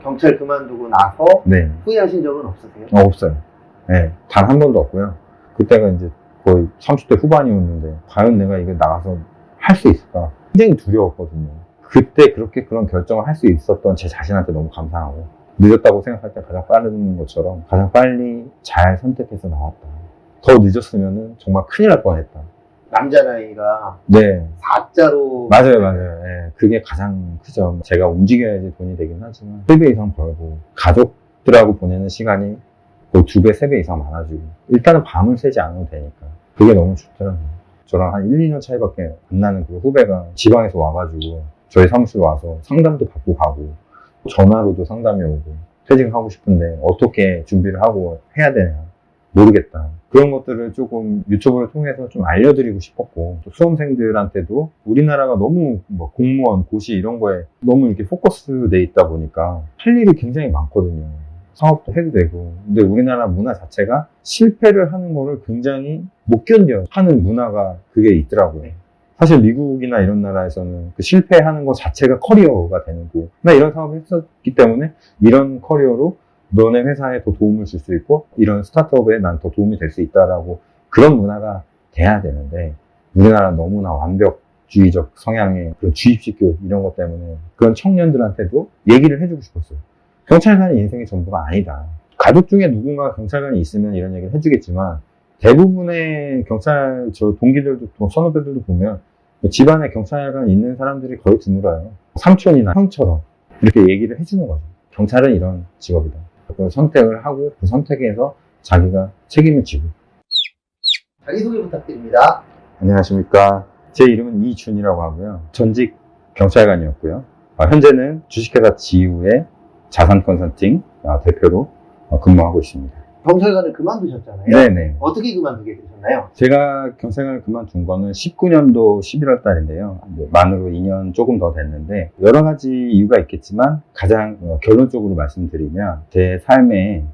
경찰 그만두고 나서 네. 후회하신 적은 없으세요? 없어요. 네. 단 한 번도 없고요. 그때가 이제 거의 30대 후반이었는데, 과연 내가 이거 나가서 할 수 있을까? 굉장히 두려웠거든요. 그때 그렇게 그런 결정을 할 수 있었던 제 자신한테 너무 감사하고, 늦었다고 생각할 때 가장 빠른 것처럼 가장 빨리 잘 선택해서 나왔다. 더 늦었으면 정말 큰일 날 뻔했다. 남자 나이가 네. 4자로 맞아요. 네. 그게 가장 크죠. 제가 움직여야지 돈이 되긴 하지만 3배 이상 벌고 가족들하고 보내는 시간이 거의 2배, 3배 이상 많아지고 일단은 밤을 새지 않아도 되니까 그게 너무 좋더라고요. 저랑 한 1, 2년 차이밖에 안 나는 그 후배가 지방에서 와가지고 저희 사무실 와서 상담도 받고 가고 전화로도 상담이 오고 퇴직하고 싶은데 어떻게 준비를 하고 해야 되냐 모르겠다. 그런 것들을 조금 유튜브를 통해서 좀 알려드리고 싶었고, 또 수험생들한테도 우리나라가 너무 뭐 공무원, 고시 이런 거에 너무 이렇게 포커스 돼 있다 보니까 할 일이 굉장히 많거든요. 사업도 해도 되고. 근데 우리나라 문화 자체가 실패를 하는 거를 굉장히 못 견뎌 하는 문화가 그게 있더라고요. 사실 미국이나 이런 나라에서는 그 실패하는 것 자체가 커리어가 되는 거고, 나 이런 사업을 했었기 때문에 이런 커리어로 너네 회사에 더 도움을 줄 수 있고 이런 스타트업에 난 더 도움이 될 수 있다라고 그런 문화가 돼야 되는데 우리나라는 너무나 완벽주의적 성향의 그런 주입식 교육 이런 것 때문에 그런 청년들한테도 얘기를 해주고 싶었어요. 경찰관이 인생의 전부가 아니다. 가족 중에 누군가 경찰관이 있으면 이런 얘기를 해주겠지만 대부분의 경찰 저 동기들도 선후배들도 보면 집안에 경찰관이 있는 사람들이 거의 드물어요. 삼촌이나 형처럼 이렇게 얘기를 해주는 거죠. 경찰은 이런 직업이다. 그 선택을 하고 그 선택에서 자기가 책임을 지고. 자기소개 부탁드립니다. 안녕하십니까. 제 이름은 이준이라고 하고요. 전직 경찰관이었고요. 현재는 주식회사 지우의 자산 컨설팅 대표로 근무하고 있습니다. 경찰관을 그만두셨잖아요. 네네. 어떻게 그만두게 되셨나요? 제가 경찰관을 그만둔 거는 19년도 11월 달인데요. 만으로 2년 조금 더 됐는데 여러 가지 이유가 있겠지만 가장 결론적으로 말씀드리면 제 삶의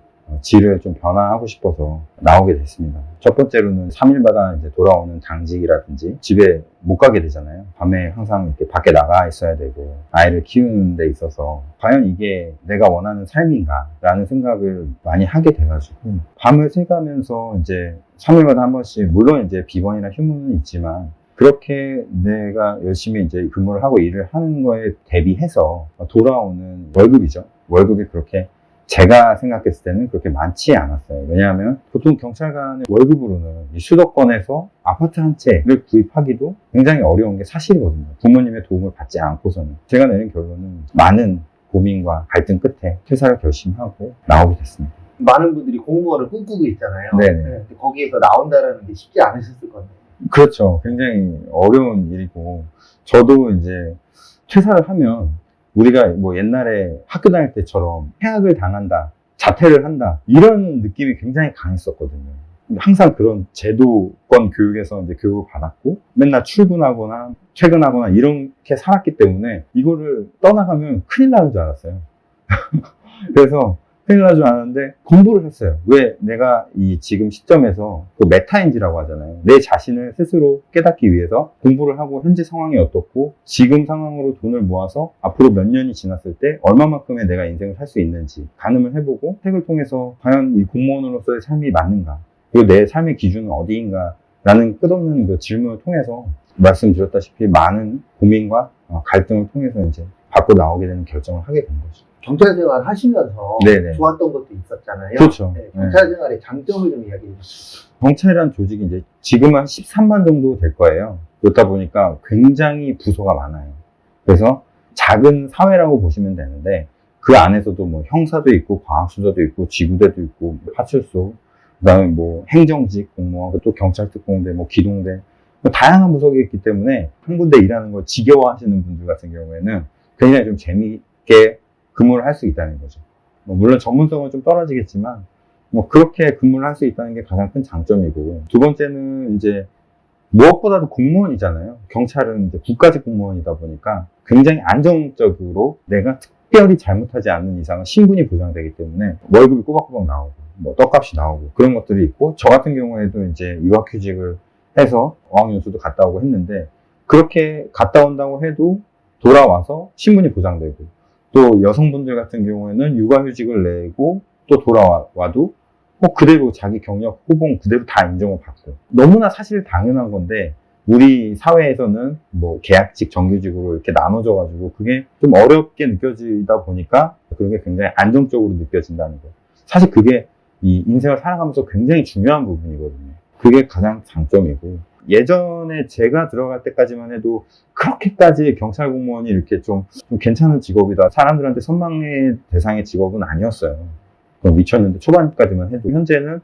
질을 좀 변화하고 싶어서 나오게 됐습니다. 첫 번째로는 3일마다 이제 돌아오는 당직이라든지 집에 못 가게 되잖아요. 밤에 항상 이렇게 밖에 나가 있어야 되고 아이를 키우는 데 있어서 과연 이게 내가 원하는 삶인가 라는 생각을 많이 하게 돼가지고 밤을 새가면서 이제 3일마다 한 번씩 물론 이제 비번이나 휴무는 있지만 그렇게 내가 열심히 이제 근무를 하고 일을 하는 거에 대비해서 돌아오는 월급이죠. 월급이 그렇게 제가 생각했을 때는 그렇게 많지 않았어요. 왜냐하면 보통 경찰관의 월급으로는 이 수도권에서 아파트 한 채를 구입하기도 굉장히 어려운 게 사실이거든요. 부모님의 도움을 받지 않고서는. 제가 내린 결론은 많은 고민과 갈등 끝에 퇴사를 결심하고 나오게 됐습니다. 많은 분들이 공무원을 꿈꾸고 있잖아요. 네네. 네, 거기에서 나온다는 게 쉽지 않으셨을 건데. 그렇죠. 굉장히 어려운 일이고 저도 이제 퇴사를 하면 우리가 뭐 옛날에 학교 다닐 때처럼 퇴학을 당한다, 자퇴를 한다 이런 느낌이 굉장히 강했었거든요. 항상 그런 제도권 교육에서 이제 교육을 받았고 맨날 출근하거나 퇴근하거나 이렇게 살았기 때문에 이거를 떠나가면 큰일 나는 줄 알았어요. 그래서 큰일 나줄 아는데 공부를 했어요. 왜 내가 이 지금 시점에서 그 메타인지라고 하잖아요. 내 자신을 스스로 깨닫기 위해서 공부를 하고 현재 상황이 어떻고 지금 상황으로 돈을 모아서 앞으로 몇 년이 지났을 때 얼마만큼의 내가 인생을 살 수 있는지 가늠을 해보고 책을 통해서 과연 이 공무원으로서의 삶이 맞는가 그리고 내 삶의 기준은 어디인가 라는 끝없는 그 질문을 통해서 말씀드렸다시피 많은 고민과 갈등을 통해서 이제 밖으로 나오게 되는 결정을 하게 된 거죠. 경찰 생활 하시면서 네네. 좋았던 것도 있었잖아요. 그렇죠. 네, 경찰 생활의 장점을 좀 이야기해 주시죠. 경찰이라는 조직이 이제 지금 한 13만 정도 될 거예요. 그렇다 보니까 굉장히 부서가 많아요. 그래서 작은 사회라고 보시면 되는데 그 안에서도 뭐 형사도 있고 과학수사도 있고 지구대도 있고 파출소 그다음에 뭐 행정직 공무원 또 경찰특공대 뭐 기동대 뭐 다양한 부서가 있기 때문에 한 군데 일하는 걸 지겨워하시는 분들 같은 경우에는 굉장히 좀 재미있게 근무를 할 수 있다는 거죠. 물론 전문성은 좀 떨어지겠지만 그렇게 근무를 할 수 있다는 게 가장 큰 장점이고 두 번째는 이제 무엇보다도 공무원이잖아요. 경찰은 이제 국가직 공무원이다 보니까 굉장히 안정적으로 내가 특별히 잘못하지 않는 이상은 신분이 보장되기 때문에 월급이 꼬박꼬박 나오고 뭐 떡값이 나오고 그런 것들이 있고 저 같은 경우에도 이제 유학휴직을 해서 어학연수도 갔다 오고 했는데 그렇게 갔다 온다고 해도 돌아와서 신분이 보장되고 또 여성분들 같은 경우에는 육아휴직을 내고 또 돌아와도 그대로 자기 경력, 호봉 그대로 다 인정을 받고 너무나 사실 당연한 건데 우리 사회에서는 뭐 계약직, 정규직으로 이렇게 나눠져가지고 그게 좀 어렵게 느껴지다 보니까 그게 굉장히 안정적으로 느껴진다는 거예요. 사실 그게 이 인생을 살아가면서 굉장히 중요한 부분이거든요. 그게 가장 장점이고 예전에 제가 들어갈 때까지만 해도 그렇게까지 경찰 공무원이 이렇게 좀 괜찮은 직업이다. 사람들한테 선망의 대상의 직업은 아니었어요. 2000년대 초반까지만 해도 현재는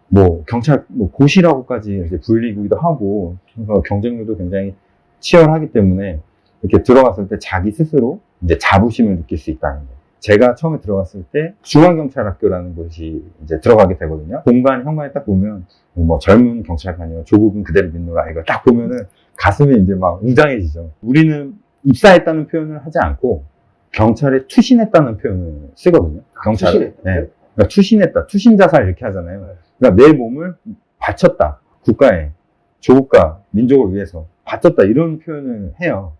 뭐 경찰 고시라고까지 이제 불리기도 하고 경쟁률도 굉장히 치열하기 때문에 이렇게 들어갔을 때 자기 스스로 이제 자부심을 느낄 수 있다는 거예요. 제가 처음에 들어갔을 때 중앙경찰학교라는 곳이 이제 들어가게 되거든요. 현관에 딱 보면 뭐 젊은 경찰관이요, 조국은 그대를 믿노라 이걸 딱 보면은 가슴이 이제 막 웅장해지죠. 우리는 입사했다는 표현을 하지 않고 경찰에 투신했다는 표현을 쓰거든요. 투신했다. 네. 그러니까 투신했다, 투신자살 이렇게 하잖아요. 그러니까 내 몸을 바쳤다, 국가에, 조국과 민족을 위해서 바쳤다 이런 표현을 해요.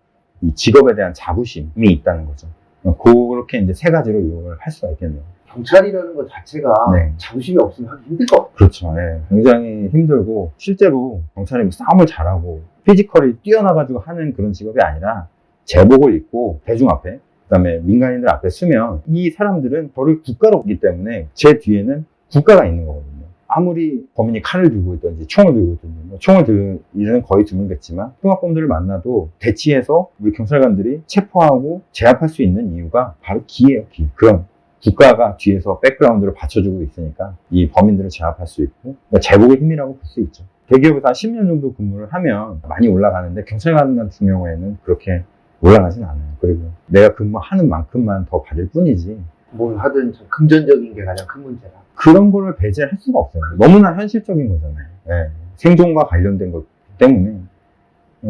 이 직업에 대한 자부심이 있다는 거죠. 그렇게 이제 세 가지로 이용을 할 수가 있겠네요. 경찰이라는 것 자체가 네. 자부심이 없으면 하기 힘들 것 같아요. 그렇죠. 예. 굉장히 힘들고 실제로 경찰이 뭐 싸움을 잘하고 피지컬이 뛰어나가지고 하는 그런 직업이 아니라 제복을 입고 대중 앞에 그다음에 민간인들 앞에 서면 이 사람들은 저를 국가로 보기 때문에 제 뒤에는 국가가 있는 거거든요. 아무리 범인이 칼을 들고 있든지 총을 들고 있든지 총을 들 일은 거의 드물겠지만 흉악범들을 만나도 대치해서 우리 경찰관들이 체포하고 제압할 수 있는 이유가 바로 기예요. 기. 그럼 국가가 뒤에서 백그라운드를 받쳐주고 있으니까 이 범인들을 제압할 수 있고 제복의 힘이라고 볼 수 있죠. 대기업에서 한 10년 정도 근무를 하면 많이 올라가는데 경찰관 같은 경우에는 그렇게 올라가진 않아요. 그리고 내가 근무하는 만큼만 더 받을 뿐이지 뭘 하든 참 금전적인 게 가장 큰 문제라. 그런 거를 배제할 수가 없어요. 너무나 현실적인 거잖아요. 네. 생존과 관련된 것 때문에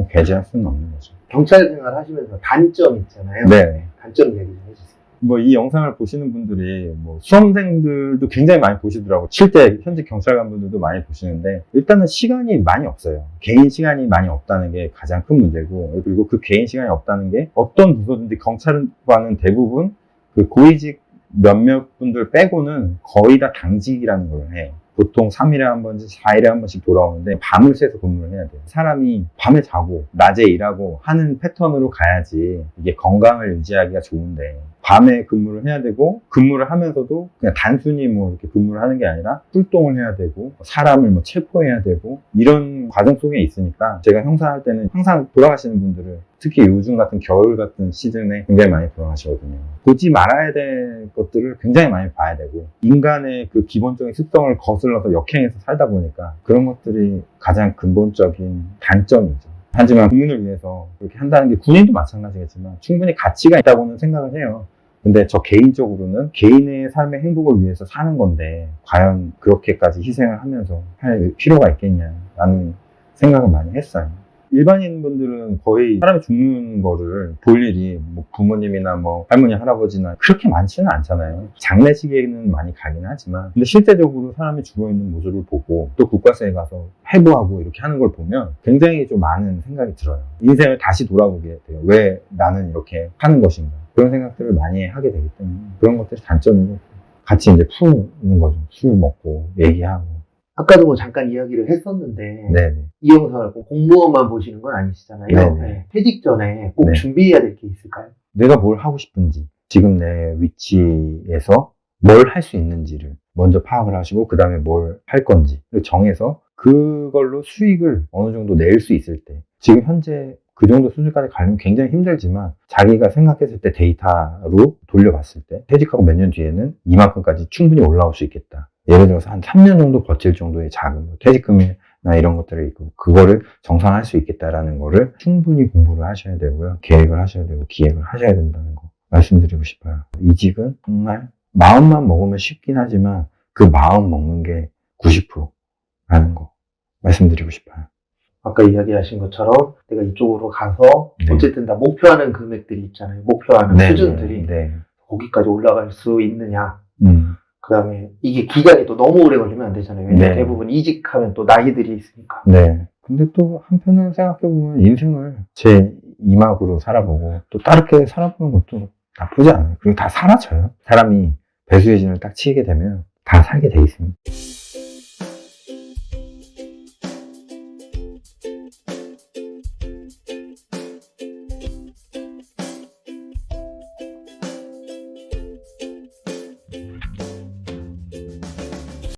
배제할 수는 없는 거죠. 경찰 생활 하시면서 단점 있잖아요. 네. 단점 얘기 좀 해주세요. 뭐 이 영상을 보시는 분들이 뭐 수험생들도 굉장히 많이 보시더라고. 실제 현직 경찰관분들도 많이 보시는데 일단은 시간이 많이 없어요. 개인 시간이 많이 없다는 게 가장 큰 문제고 그리고 그 개인 시간이 없다는 게 어떤 부서든지 경찰관은 대부분 그 고위직 몇몇 분들 빼고는 거의 다 당직이라는 걸 해요. 보통 3일에 한 번씩, 4일에 한 번씩 돌아오는데 밤을 새서 근무를 해야 돼요. 사람이 밤에 자고 낮에 일하고 하는 패턴으로 가야지 이게 건강을 유지하기가 좋은데 밤에 근무를 해야 되고 근무를 하면서도 그냥 단순히 뭐 이렇게 근무를 하는 게 아니라 출동을 해야 되고 사람을 뭐 체포해야 되고 이런 과정 속에 있으니까 제가 형사할 때는 항상 돌아가시는 분들을 특히 요즘 같은 겨울 같은 시즌에 굉장히 많이 돌아가시거든요. 보지 말아야 될 것들을 굉장히 많이 봐야 되고 인간의 그 기본적인 습성을 거슬러서 역행해서 살다 보니까 그런 것들이 가장 근본적인 단점이죠. 하지만 국민을 위해서 그렇게 한다는 게 군인도 마찬가지겠지만 충분히 가치가 있다고는 생각을 해요. 근데 저 개인적으로는 개인의 삶의 행복을 위해서 사는 건데 과연 그렇게까지 희생을 하면서 할 필요가 있겠냐라는 생각을 많이 했어요. 일반인 분들은 거의 사람이 죽는 거를 볼 일이 뭐 부모님이나 뭐 할머니, 할아버지나 그렇게 많지는 않잖아요. 장례식에는 많이 가긴 하지만 근데 실제적으로 사람이 죽어있는 모습을 보고 또 국가서에 가서 해부하고 이렇게 하는 걸 보면 굉장히 좀 많은 생각이 들어요. 인생을 다시 돌아보게 돼요. 왜 나는 이렇게 하는 것인가 그런 생각들을 많이 하게 되기 때문에 그런 것들이 단점이고 같이 이제 푸는 거죠. 술 먹고 얘기하고 아까도 뭐 잠깐 이야기를 했었는데 네네. 이 영상을 꼭 공무원만 보시는 건 아니시잖아요. 네네. 네. 퇴직 전에 꼭 네. 준비해야 될 게 있을까요? 내가 뭘 하고 싶은지 지금 내 위치에서 뭘 할 수 있는지를 먼저 파악을 하시고 그 다음에 뭘 할 건지를 정해서 그걸로 수익을 어느 정도 낼 수 있을 때 지금 현재 그 정도 수준까지 가려면 굉장히 힘들지만 자기가 생각했을 때 데이터로 돌려봤을 때 퇴직하고 몇 년 뒤에는 이만큼까지 충분히 올라올 수 있겠다. 예를 들어서 한 3년 정도 버틸 정도의 자금, 퇴직금이나 이런 것들이 있고 그거를 정산할 수 있겠다라는 거를 충분히 공부를 하셔야 되고요. 계획을 하셔야 되고 기획을 하셔야 된다는 거 말씀드리고 싶어요. 이직은 정말 마음만 먹으면 쉽긴 하지만 그 마음 먹는 게 90%라는 거 말씀드리고 싶어요. 아까 이야기하신 것처럼 내가 이쪽으로 가서 네. 어쨌든 다 목표하는 금액들이 있잖아요. 목표하는 수준들이 거기까지 올라갈 수 있느냐. 그 다음에 이게 기간이 또 너무 오래 걸리면 안 되잖아요. 왜냐면 대부분 이직하면 또 나이들이 있으니까. 네. 근데 또 한편으로 생각해보면 인생을 제 2막으로 살아보고 또 다르게 살아보는 것도 나쁘지 않아요. 그리고 다 사라져요. 사람이 배수의 진을 딱 치게 되면 다 살게 돼 있습니다.